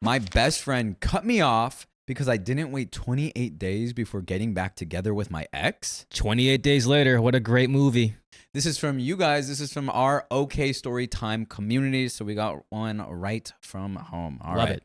My best friend cut me off because I didn't wait 28 days before getting back together with my ex. 28 days later. What a great movie. This is from you guys. This is from our OK Storytime community. So we got one right from home. All Love right. it.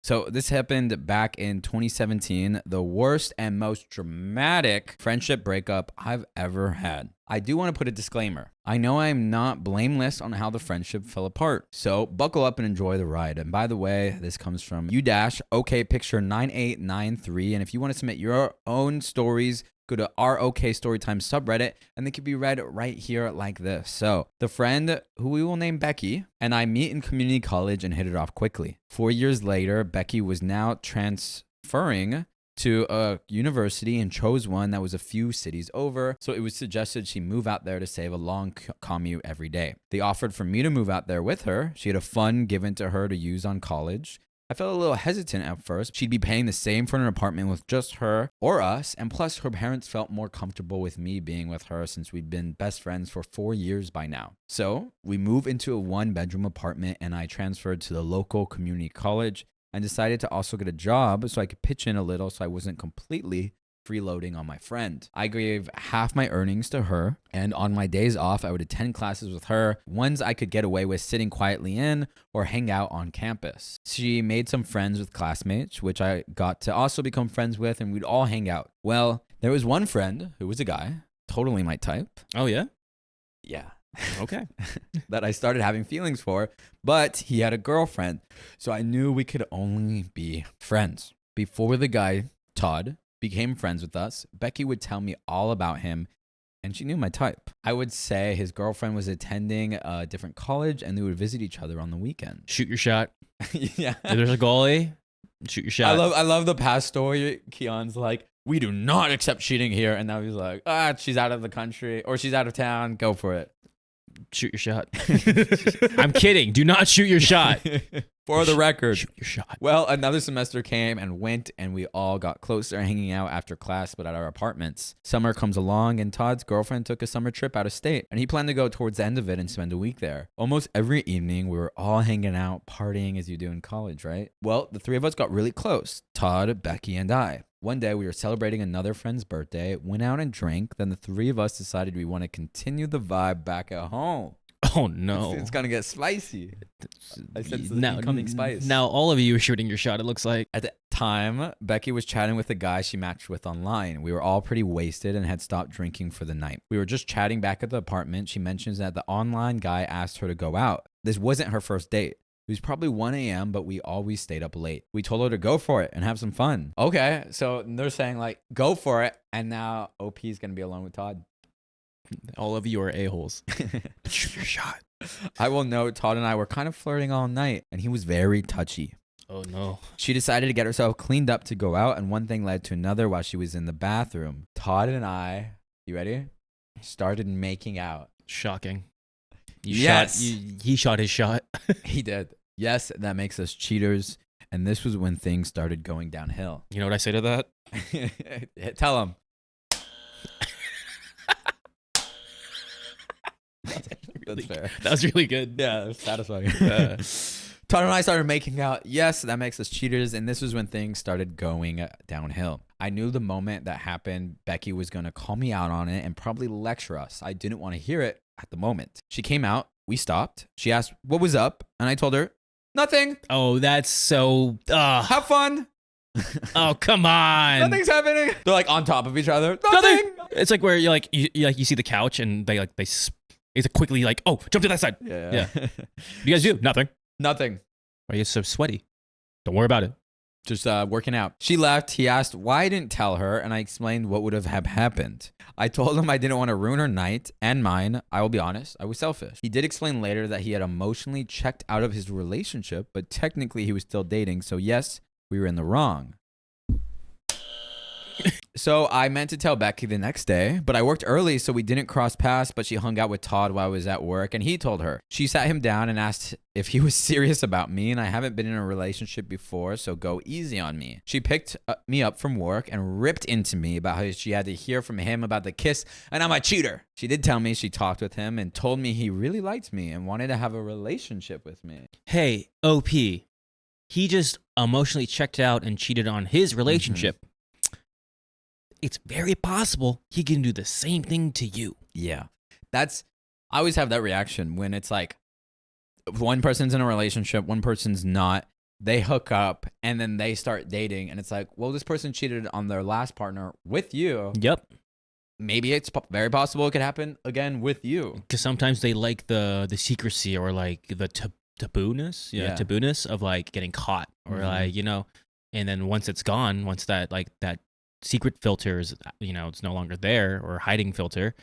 So this happened back in 2017, the worst and most dramatic friendship breakup I've ever had. I do want to put a disclaimer. I know I'm not blameless on how the friendship fell apart, so buckle up and enjoy the ride. And by the way, this comes from u-okpicture9893, and if you want to submit your own stories, go to our OK Storytime subreddit, and they can be read right here like this. So, the friend, who we will name Becky, and I meet in community college and hit it off quickly. 4 years later, Becky was now transferring to a university and chose one that was a few cities over, so it was suggested she move out there to save a long commute every day. They offered for me to move out there with her. She had a fund given to her to use on college. I felt a little hesitant at first. She'd be paying the same for an apartment with just her or us, and plus her parents felt more comfortable with me being with her since we'd been best friends for 4 years by now. So we moved into a 1-bedroom apartment, and I transferred to the local community college and decided to also get a job so I could pitch in a little so I wasn't completely freeloading on my friend. I gave half my earnings to her, and on my days off, I would attend classes with her, ones I could get away with sitting quietly in or hang out on campus. She made some friends with classmates, which I got to also become friends with, and we'd all hang out. Well, there was one friend who was a guy, totally my type. Oh, yeah? Yeah. Okay. That I started having feelings for, but he had a girlfriend, so I knew we could only be friends. Before the guy, Todd, became friends with us, Becky would tell me all about him, and she knew my type. I would say his girlfriend was attending a different college, and they would visit each other on the weekend. Shoot your shot. Yeah. If there's a goalie, shoot your shot. I love the past story. Keon's like, we do not accept cheating here, and now he's like, she's out of the country or she's out of town. Go for it. Shoot your shot. I'm kidding. Do not shoot your shot. For the record. Shoot your shot. Well, another semester came and went, and we all got closer hanging out after class, but at our apartments. Summer comes along, and Todd's girlfriend took a summer trip out of state, and he planned to go towards the end of it and spend a week there. Almost every evening, we were all hanging out, partying as you do in college, right? Well, the three of us got really close, Todd, Becky, and I. One day, we were celebrating another friend's birthday, went out and drank, then the three of us decided we want to continue the vibe back at home. Oh, no. It's going to get spicy. I sense the incoming spice. Now all of you are shooting your shot, it looks like. At the time, Becky was chatting with a guy she matched with online. We were all pretty wasted and had stopped drinking for the night. We were just chatting back at the apartment. She mentions that the online guy asked her to go out. This wasn't her first date. It was probably 1 a.m., but we always stayed up late. We told her to go for it and have some fun. Okay, so they're saying, like, go for it, and now OP is going to be alone with Todd. All of you are a-holes. Shoot your shot. I will note, Todd and I were kind of flirting all night, and he was very touchy. Oh, no. She decided to get herself cleaned up to go out, and one thing led to another while she was in the bathroom. Todd and I, you ready? Started making out. Shocking. Yes. He shot his shot. He did. Yes, that makes us cheaters. And this was when things started going downhill. You know what I say to that? Tell him. That's fair. That was really good. Yeah, it was satisfying. Todd and I started making out. Yes, that makes us cheaters. And this was when things started going downhill. I knew the moment that happened, Becky was going to call me out on it and probably lecture us. I didn't want to hear it at the moment. She came out. We stopped. She asked, what was up? And I told her, nothing. Oh, that's so... Have fun. Oh, come on. Nothing's happening. They're like on top of each other. Nothing. It's like where you're like, you see the couch and it's quickly like, oh, jump to that side. Yeah. What do you guys do? Nothing. Nothing. Why are you so sweaty? Don't worry about it. Just working out. She left. He asked why I didn't tell her, and I explained what would have happened. I told him I didn't want to ruin her night and mine. I will be honest, I was selfish. He did explain later that he had emotionally checked out of his relationship, but technically he was still dating, so yes, we were in the wrong. So I meant to tell Becky the next day, but I worked early, so we didn't cross paths, but she hung out with Todd while I was at work, and he told her. She sat him down and asked if he was serious about me, and I haven't been in a relationship before, so go easy on me. She picked me up from work and ripped into me about how she had to hear from him about the kiss, and I'm a cheater. She did tell me she talked with him and told me he really liked me and wanted to have a relationship with me. Hey, OP. he just emotionally checked out and cheated on his relationship, it's very possible he can do the same thing to you. Yeah. I always have that reaction when it's like one person's in a relationship, one person's not. They hook up and then they start dating. And it's like, well, this person cheated on their last partner with you. Yep. Maybe it's very possible it could happen again with you. Because sometimes they like the secrecy or like the tabooness. Yeah, tabooness of like getting caught or like, you know, and then once it's gone, once that like that secret filter is, you know, it's no longer there, or hiding filter,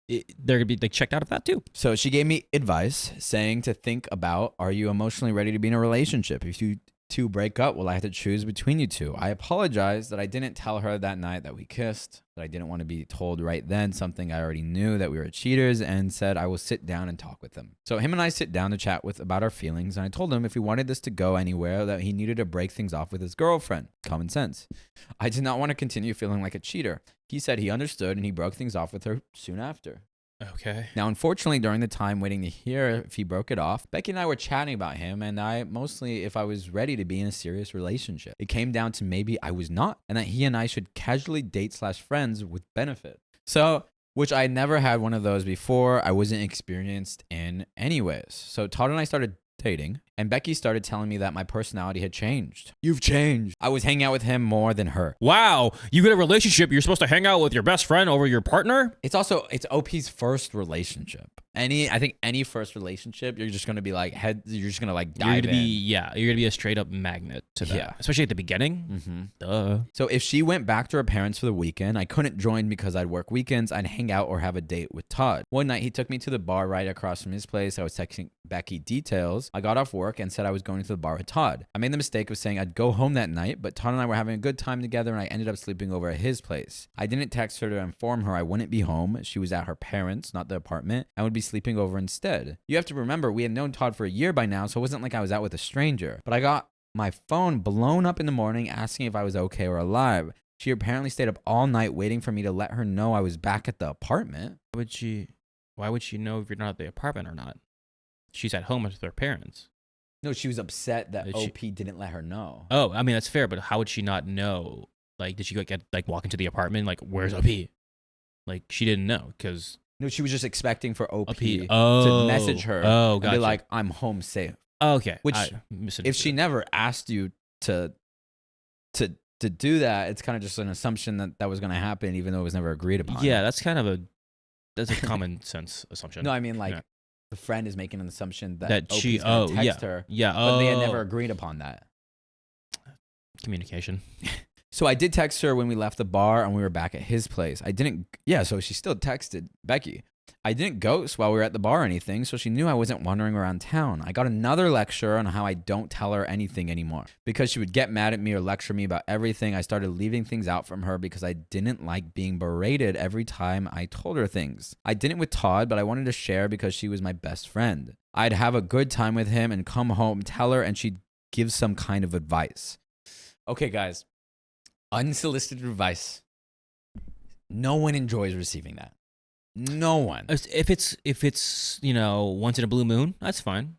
they're gonna be like checked out of that too. So she gave me advice saying to think about, are you emotionally ready to be in a relationship? If you two break up, will I have to choose between you two? I apologize that I didn't tell her that night that we kissed, that I didn't want to be told right then something I already knew, that we were cheaters, and said I will sit down and talk with them. So him and I sit down to chat about our feelings, and I told him if we wanted this to go anywhere, that he needed to break things off with his girlfriend. Common sense. I did not want to continue feeling like a cheater. He said he understood and he broke things off with her soon after. Okay. Now, unfortunately, during the time waiting to hear if he broke it off, Becky and I were chatting about him, and if I was ready to be in a serious relationship. It came down to maybe I was not, and that he and I should casually date/friends with benefit. So, which I never had one of those before. I wasn't experienced in anyways. So Todd and I started dating, and Becky started telling me that my personality had changed. You've changed. I was hanging out with him more than her. Wow, you get a relationship, you're supposed to hang out with your best friend over your partner? It's OP's first relationship. I think any first relationship, you're just gonna be like you're just gonna like dive in. You're gonna be a straight up magnet to that. Yeah. Especially at the beginning. Duh. So if she went back to her parents for the weekend, I couldn't join because I'd work weekends. I'd hang out or have a date with Todd. One night he took me to the bar right across from his place. I was texting Becky details. I got off work and said I was going to the bar with Todd. I made the mistake of saying I'd go home that night, but Todd and I were having a good time together, and I ended up sleeping over at his place. I didn't text her to inform her I wouldn't be home. She was at her parents', not the apartment, and would be sleeping over instead. You have to remember, we had known Todd for a year by now, so it wasn't like I was out with a stranger. But I got my phone blown up in the morning asking if I was okay or alive. She apparently stayed up all night waiting for me to let her know I was back at the apartment. Why would she know if you're not at the apartment or not? She's at home with her parents. No, she was upset that OP didn't let her know. Oh, I mean, that's fair, but how would she not know? Like, did she walk into the apartment, like, where's OP? Like, she didn't know, because... No, she was just expecting for OP to message her and be like, I'm home safe. Okay. Which, if she never asked you to do that, it's kind of just an assumption that was going to happen, even though it was never agreed upon. Yeah, that's a common sense assumption. No, I mean, like, the friend is making an assumption that she text her. Yeah. But they had never agreed upon that. Communication. So I did text her when we left the bar and we were back at his place. So she still texted Becky. I didn't ghost while we were at the bar or anything, so she knew I wasn't wandering around town. I got another lecture on how I don't tell her anything anymore. Because she would get mad at me or lecture me about everything, I started leaving things out from her because I didn't like being berated every time I told her things. I didn't with Todd, but I wanted to share because she was my best friend. I'd have a good time with him and come home, tell her, and she'd give some kind of advice. Okay, guys. Unsolicited advice. No one enjoys receiving that. No one. If it's once in a blue moon, that's fine.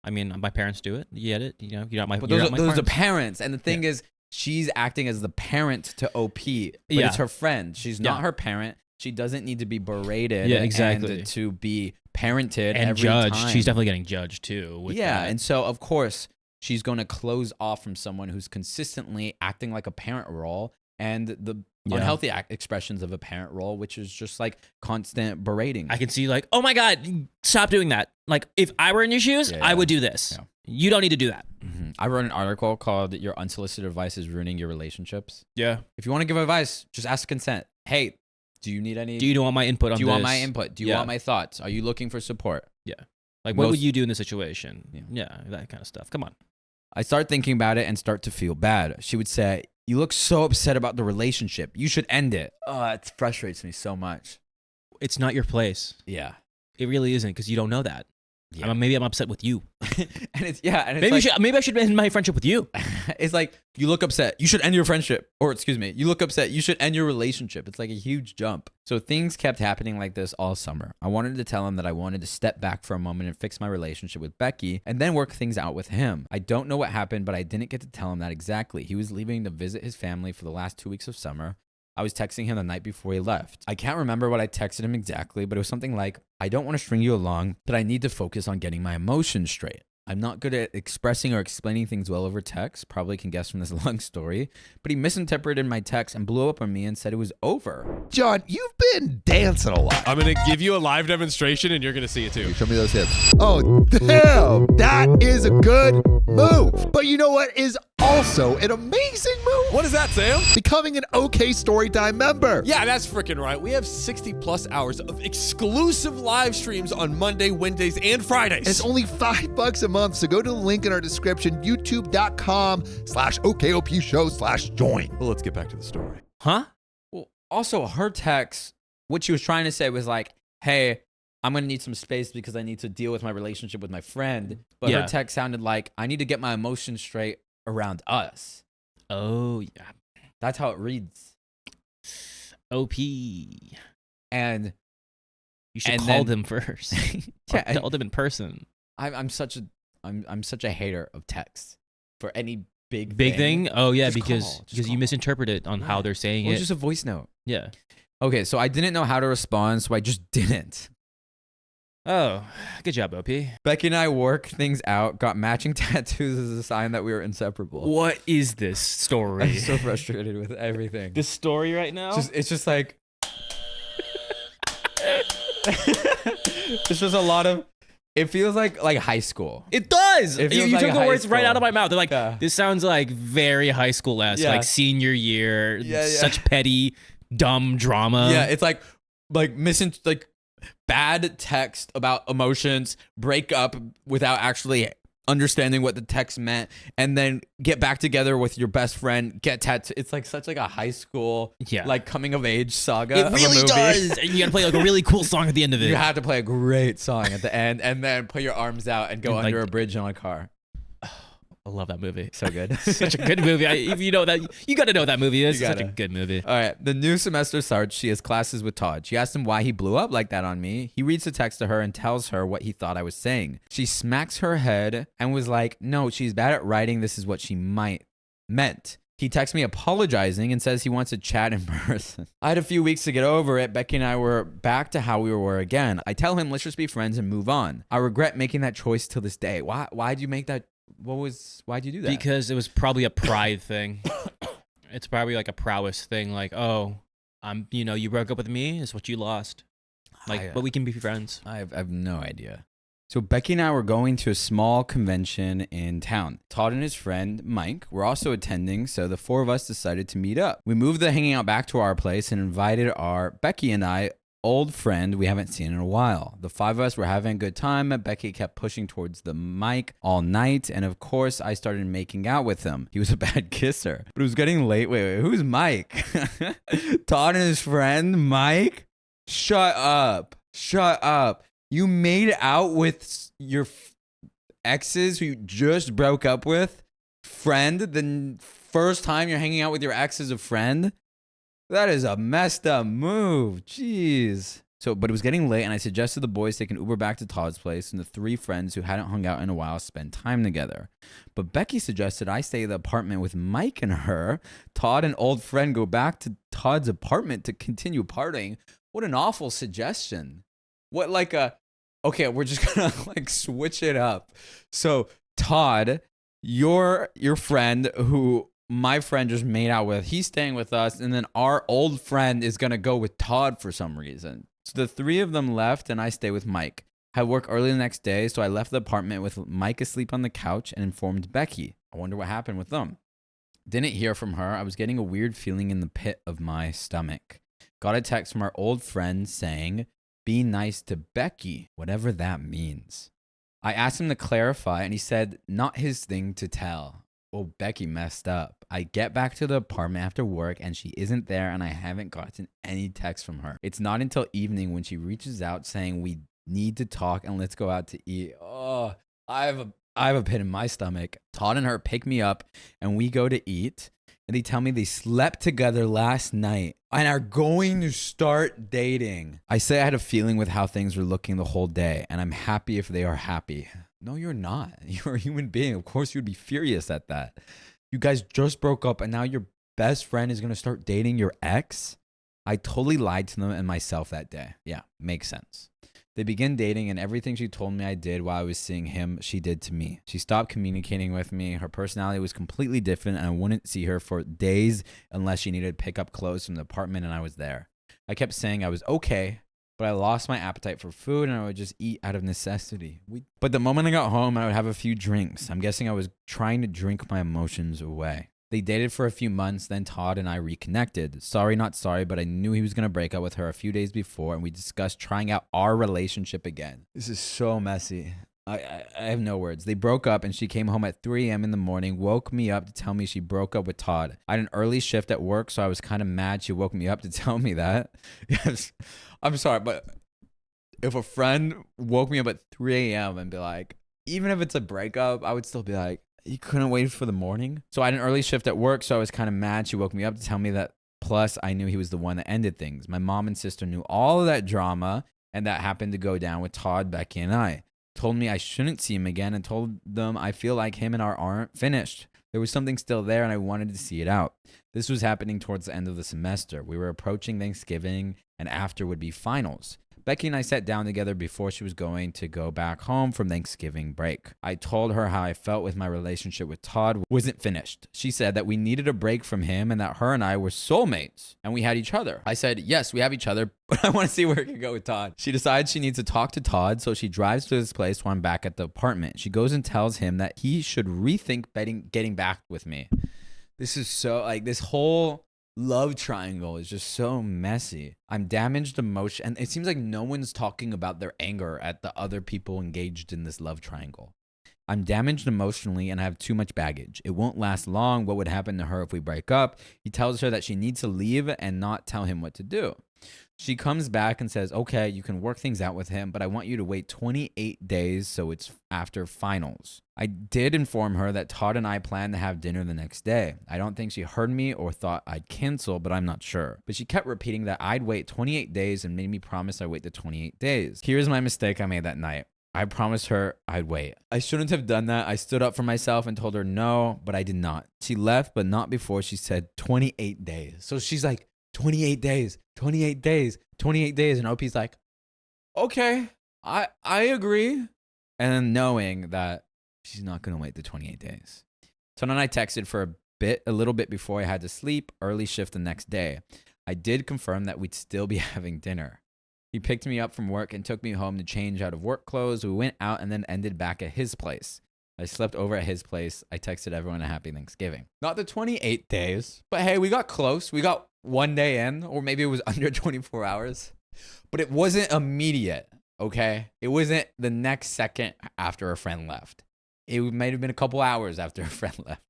I mean, my parents do it. You get it. You know, you're not my. But those are parents, and the thing is, she's acting as the parent to OP. But it's her friend. She's not her parent. She doesn't need to be berated. Yeah, exactly. And to be parented and every judged. time. She's definitely getting judged too. With that. And so of course she's going to close off from someone who's consistently acting like a parent role, and the unhealthy expressions of a parent role, which is just like constant berating. I can see like, oh my God, stop doing that. Like if I were in your shoes, I would do this. Yeah. You don't need to do that. Mm-hmm. I wrote an article called "Your Unsolicited Advice is Ruining Your Relationships." Yeah. If you want to give advice, just ask consent. Hey, do you need any? Do you want my input on this? Do you want my input? Do you want my thoughts? Are you looking for support? Yeah. Like what would you do in this situation? Yeah, that kind of stuff. Come on. I start thinking about it and start to feel bad. She would say, "You look so upset about the relationship. You should end it." Oh, it frustrates me so much. It's not your place. Yeah. It really isn't, because you don't know that. Yeah. Maybe I'm upset with you. And it's and it's Maybe like, maybe I should end my friendship with you. it's like you look upset, you should end your friendship, or excuse me, you look upset, you should end your relationship. It's like a huge jump. So things kept happening like this all summer. I wanted to tell him that I wanted to step back for a moment and fix my relationship with Becky and then work things out with him. I don't know what happened, but I didn't get to tell him that exactly. He was leaving to visit his family for the last 2 weeks of summer. I was texting him the night before he left. I can't remember what I texted him exactly, but it was something like, I don't want to string you along, but I need to focus on getting my emotions straight. I'm not good at expressing or explaining things well over text. Probably can guess from this long story. But he misinterpreted my text and blew up on me and said it was over. John, you've been dancing a lot. I'm going to give you a live demonstration and you're going to see it too. Show me those hips. Oh, damn. That is a good move. But you know what is also an amazing move? What is that, Sam? Becoming an OK Storytime member. Yeah, that's freaking right. We have 60 plus hours of exclusive live streams on Monday, Wednesdays, and Fridays. And it's only $5 a month. So go to the link in our description, youtube.com/OKOP show/join. Well, let's get back to the story. Huh? Well, also her text, what she was trying to say was like, hey, I'm going to need some space because I need to deal with my relationship with my friend. But her text sounded like, I need to get my emotions straight around us. Oh, yeah. That's how it reads. OP. And you should and call then- them first. Yeah, Tell them in person. I'm such a hater of text for any big thing? Oh, yeah, Just because call, just you call. misinterpret it on how they're saying Or it. just a voice note. Yeah. Okay, so I didn't know how to respond, so I just didn't. Oh, good job, OP. Becky and I worked things out, got matching tattoos as a sign that we were inseparable. What is this story? I'm so frustrated with everything. This story right now? It's just like it's just a lot of. It feels like high school. It does. It You feels like took the high words right school. out of my mouth. They're like, Yeah. this sounds like very high school-esque, Yeah. like senior year, Yeah. such petty, dumb drama. Yeah, it's like missing bad text about emotions, break up without actually understanding what the text meant, and then get back together with your best friend, get tattooed. It's like such like a high school, coming of age saga. It of a really movie. does. And you gotta play like a really cool song at the end of it. You have to play a great song at the end, and then put your arms out and go And, under a bridge on a car. I love that movie. So good. Such a good movie. If you know that, you got to know what that movie is. It's such a gotta. good movie. All right. The new semester starts. She has classes with Todd. She asked him why he blew up like that on me. He reads the text to her and tells her what he thought I was saying. She smacks her head and was like, no, she's bad at writing. This is what she meant. He texts me apologizing and says he wants to chat in person. I had a few weeks to get over it. Becky and I were back to how we were again. I tell him, let's just be friends and move on. I regret making that choice till this day. Why'd you make that? Why'd you do that? Because it was probably a pride thing. It's probably like a prowess thing. Like, oh, you broke up with me. Is what you lost. Like, but we can be friends. I have no idea. So Becky and I were going to a small convention in town. Todd and his friend, Mike, were also attending, so the four of us decided to meet up. We moved the hanging out back to our place and invited our Becky and I old friend we haven't seen in a while. The five of us were having a good time. Becky kept pushing towards the mic all night, and of course, I started making out with him. He was a bad kisser, but it was getting late. Wait, who's Mike? Todd and his friend, Mike? Shut up. You made out with your exes who you just broke up with? Friend? The first time you're hanging out with your ex as a friend? That is a messed up move. Jeez. But it was getting late, and I suggested the boys take an Uber back to Todd's place, and the three friends who hadn't hung out in a while spend time together. But Becky suggested I stay at the apartment with Mike and her. Todd and old friend go back to Todd's apartment to continue partying. What an awful suggestion. Okay, we're just gonna switch it up. So Todd, your friend who my friend just made out with, he's staying with us, and then our old friend is gonna go with Todd for some reason. So the three of them left, and I stay with Mike. I had work early the next day, so I left the apartment with Mike asleep on the couch and informed Becky. I wonder what happened with them. Didn't hear from her. I was getting a weird feeling in the pit of my stomach. Got a text from our old friend saying, be nice to Becky, whatever that means. I asked him to clarify, and he said, not his thing to tell. Well, Becky messed up. I get back to the apartment after work, and she isn't there, and I haven't gotten any text from her. It's not until evening when she reaches out saying we need to talk and let's go out to eat. Oh, I have a pit in my stomach. Todd and her pick me up and we go to eat. And they tell me they slept together last night and are going to start dating. I say I had a feeling with how things were looking the whole day, and I'm happy if they are happy. No, you're not. You're a human being. Of course, you'd be furious at that. You guys just broke up, and now your best friend is going to start dating your ex? I totally lied to them and myself that day. Yeah, makes sense. They began dating, and everything she told me I did while I was seeing him, she did to me. She stopped communicating with me. Her personality was completely different, and I wouldn't see her for days unless she needed to pick up clothes from the apartment, and I was there. I kept saying I was okay, but I lost my appetite for food, and I would just eat out of necessity. But the moment I got home, I would have a few drinks. I'm guessing I was trying to drink my emotions away. They dated for a few months, then Todd and I reconnected. Sorry, not sorry, but I knew he was going to break up with her a few days before, and we discussed trying out our relationship again. This is so messy. I have no words. They broke up, and she came home at 3 a.m. in the morning, woke me up to tell me she broke up with Todd. I had an early shift at work, so I was kind of mad she woke me up to tell me that. Yes, I'm sorry, but if a friend woke me up at 3 a.m. and be like, even if it's a breakup, I would still be like, you couldn't wait for the morning? So I had an early shift at work, so I was kind of mad she woke me up to tell me that. Plus, I knew he was the one that ended things. My mom and sister knew all of that drama, and that happened to go down with Todd, Becky, and I. Told me I shouldn't see him again and told them I feel like him and I aren't finished. There was something still there, and I wanted to see it out. This was happening towards the end of the semester. We were approaching Thanksgiving, and after would be finals. Becky and I sat down together before she was going to go back home from Thanksgiving break. I told her how I felt with my relationship with Todd wasn't finished. She said that we needed a break from him and that her and I were soulmates and we had each other. I said, yes, we have each other, but I want to see where it can go with Todd. She decides she needs to talk to Todd, so she drives to his place while I'm back at the apartment. She goes and tells him that he should rethink getting back with me. This is so, like, this whole love triangle is just so messy. I'm damaged emotion, and it seems like no one's talking about their anger at the other people engaged in this love triangle. I'm damaged emotionally and I have too much baggage. It won't last long. What would happen to her if we break up? He tells her that she needs to leave and not tell him what to do. She comes back and says, okay, you can work things out with him, but I want you to wait 28 days so it's after finals. I did inform her that Todd and I plan to have dinner the next day. I don't think she heard me or thought I'd cancel, but I'm not sure. But she kept repeating that I'd wait 28 days and made me promise I'd wait the 28 days. Here's my mistake I made that night. I promised her I'd wait. I shouldn't have done that. I stood up for myself and told her no, but I did not. She left, but not before she said 28 days. So she's like, 28 days, 28 days, 28 days. And OP's like, okay, I agree. And then knowing that she's not going to wait the 28 days. So then I texted for a little bit before I had to sleep, early shift the next day. I did confirm that we'd still be having dinner. He picked me up from work and took me home to change out of work clothes. We went out and then ended back at his place. I slept over at his place. I texted everyone a happy Thanksgiving. Not the 28 days, but hey, we got close. We got one day in, or maybe it was under 24 hours, but it wasn't immediate, okay? It wasn't the next second after a friend left. It might have been a couple hours after a friend left.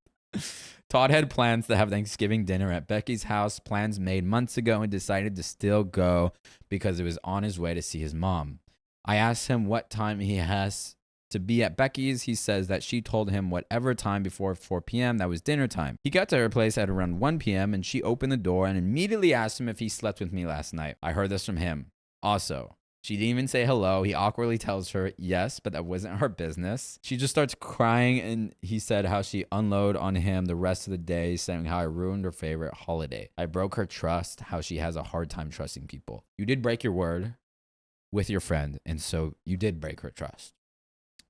Todd had plans to have Thanksgiving dinner at Becky's house, plans made months ago, and decided to still go because it was on his way to see his mom. I asked him what time he has to be at Becky's. He says that she told him whatever time before 4 p.m. that was dinner time. He got to her place at around 1 p.m. and she opened the door and immediately asked him if he slept with me last night. I heard this from him. Also, she didn't even say hello. He awkwardly tells her yes, but that wasn't her business. She just starts crying, and he said how she unloaded on him the rest of the day, saying how I ruined her favorite holiday. I broke her trust, how she has a hard time trusting people. You did break your word with your friend, and so you did break her trust.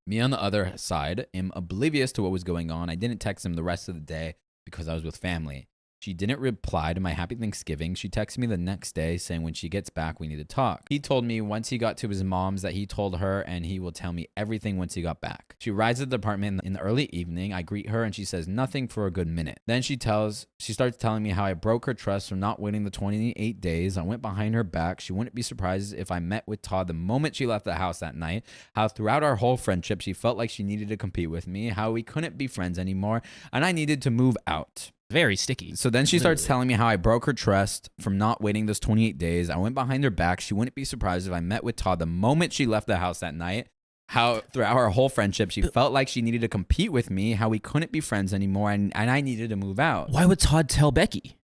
Me, on the other side, am oblivious to what was going on. I didn't text him the rest of the day because I was with family. She didn't reply to my happy Thanksgiving. She texted me the next day saying when she gets back, we need to talk. He told me once he got to his mom's that he told her and he will tell me everything once he got back. She arrives at the apartment in the early evening. I greet her and she says nothing for a good minute. Then she starts telling me how I broke her trust from not waiting the 28 days. I went behind her back. She wouldn't be surprised if I met with Todd the moment she left the house that night. How throughout our whole friendship, she felt like she needed to compete with me. How we couldn't be friends anymore and I needed to move out. very sticky. So then she starts telling me how I broke her trust from not waiting those 28 days. I went behind her back. She wouldn't be surprised if I met with Todd the moment she left the house that night. How throughout our whole friendship, she felt like she needed to compete with me, how we couldn't be friends anymore, and I needed to move out. Why would Todd tell Becky?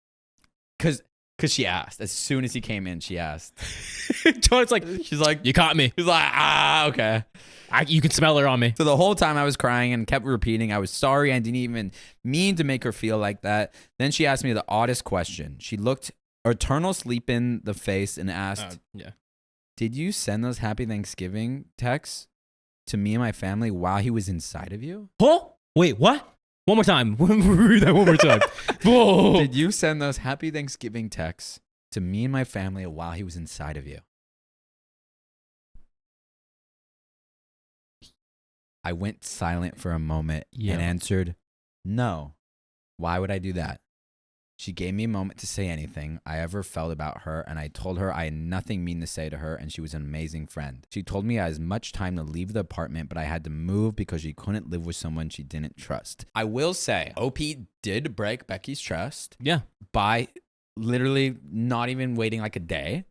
Because she asked. As soon as he came in, she asked. Todd's like, she's like, you caught me. He's like, okay. You can smell her on me. So the whole time I was crying and kept repeating I was sorry and didn't even mean to make her feel like that. Then she asked me the oddest question. She looked eternal sleep in the face and asked, did you send those happy Thanksgiving texts to me and my family while he was inside of you? Huh? Wait, what? One more time. Read that one more time. Whoa. Did you send those happy Thanksgiving texts to me and my family while he was inside of you? I went silent for a moment and answered, no. Why would I do that? She gave me a moment to say anything I ever felt about her, and I told her I had nothing mean to say to her, and she was an amazing friend. She told me I had as much time to leave the apartment, but I had to move because she couldn't live with someone she didn't trust. I will say, OP did break Becky's trust. Yeah. By literally not even waiting like a day.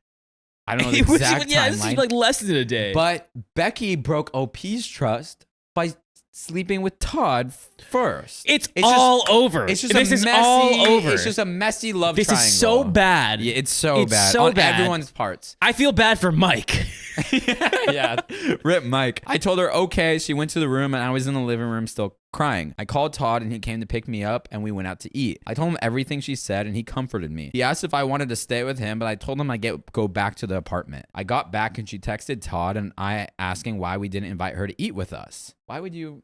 I don't know the exact timeline. This is like less than a day. But Becky broke OP's trust by sleeping with Todd first. It's all over. It's just this a is messy, all over. It's just a messy love triangle. This is so bad. Yeah, it's so bad. So on bad. Everyone's parts. I feel bad for Mike. Yeah. Rip Mike. I told her, okay. She went to the room and I was in the living room still crying. I called Todd and he came to pick me up and we went out to eat. I told him everything she said and he comforted me. He asked if I wanted to stay with him, but I told him I'd go back to the apartment. I got back and she texted Todd and I asking why we didn't invite her to eat with us. Why would you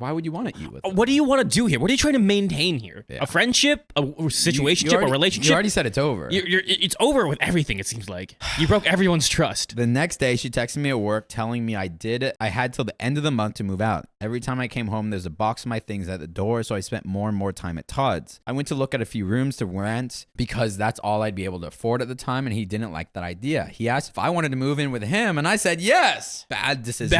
want to eat with them? What do you want to do here? What are you trying to maintain here? Yeah. A friendship? A situationship? A relationship? You already said it's over. It's over with everything, it seems like. You broke everyone's trust. The next day, she texted me at work telling me I had till the end of the month to move out. Every time I came home, there's a box of my things at the door, so I spent more and more time at Todd's. I went to look at a few rooms to rent because that's all I'd be able to afford at the time, and he didn't like that idea. He asked if I wanted to move in with him, and I said yes. Bad decisions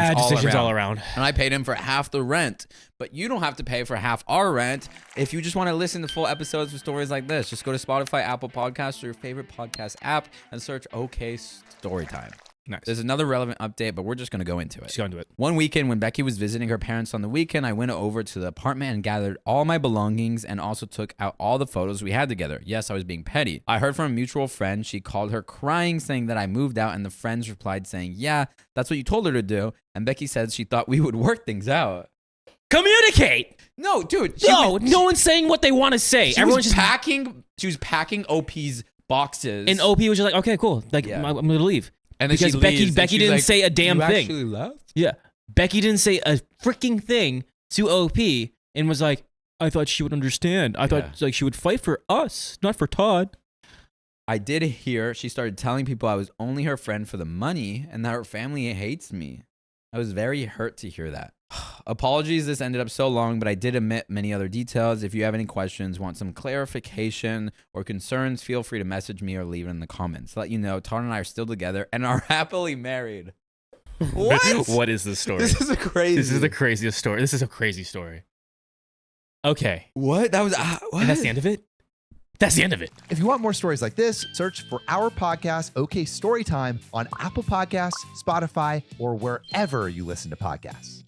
all around. And I paid him for half the rent. But you don't have to pay for half our rent if you just want to listen to full episodes of stories like this. Just go to Spotify, Apple Podcasts, or your favorite podcast app and search OK Storytime. Nice. There's another relevant update, but we're just going to go into it. Just go into it. One weekend when Becky was visiting her parents on the weekend, I went over to the apartment and gathered all my belongings and also took out all the photos we had together. Yes, I was being petty. I heard from a mutual friend. She called her crying saying that I moved out, and the friends replied saying, yeah, that's what you told her to do. And Becky said she thought we would work things out. Communicate. No, dude. No one's saying what they want to say. Everyone's just packing. She was packing OP's boxes. And OP was just like, okay, cool. Like, Yeah. I'm gonna leave. And then because she Becky leaves, and Becky she's didn't like, say a damn you thing. actually left? Yeah. Becky didn't say a freaking thing to OP and was like, I thought she would understand. I thought like she would fight for us, not for Todd. I did hear she started telling people I was only her friend for the money and that her family hates me. I was very hurt to hear that. Apologies, this ended up so long, but I did omit many other details. If you have any questions, want some clarification, or concerns, feel free to message me or leave it in the comments. Let you know, Todd and I are still together and are happily married. What? What is this story? This is crazy. This is the craziest story. This is a crazy story. Okay. What? That was what? And that's the end of it? That's the end of it. If you want more stories like this, search for our podcast, OK Storytime, on Apple Podcasts, Spotify, or wherever you listen to podcasts.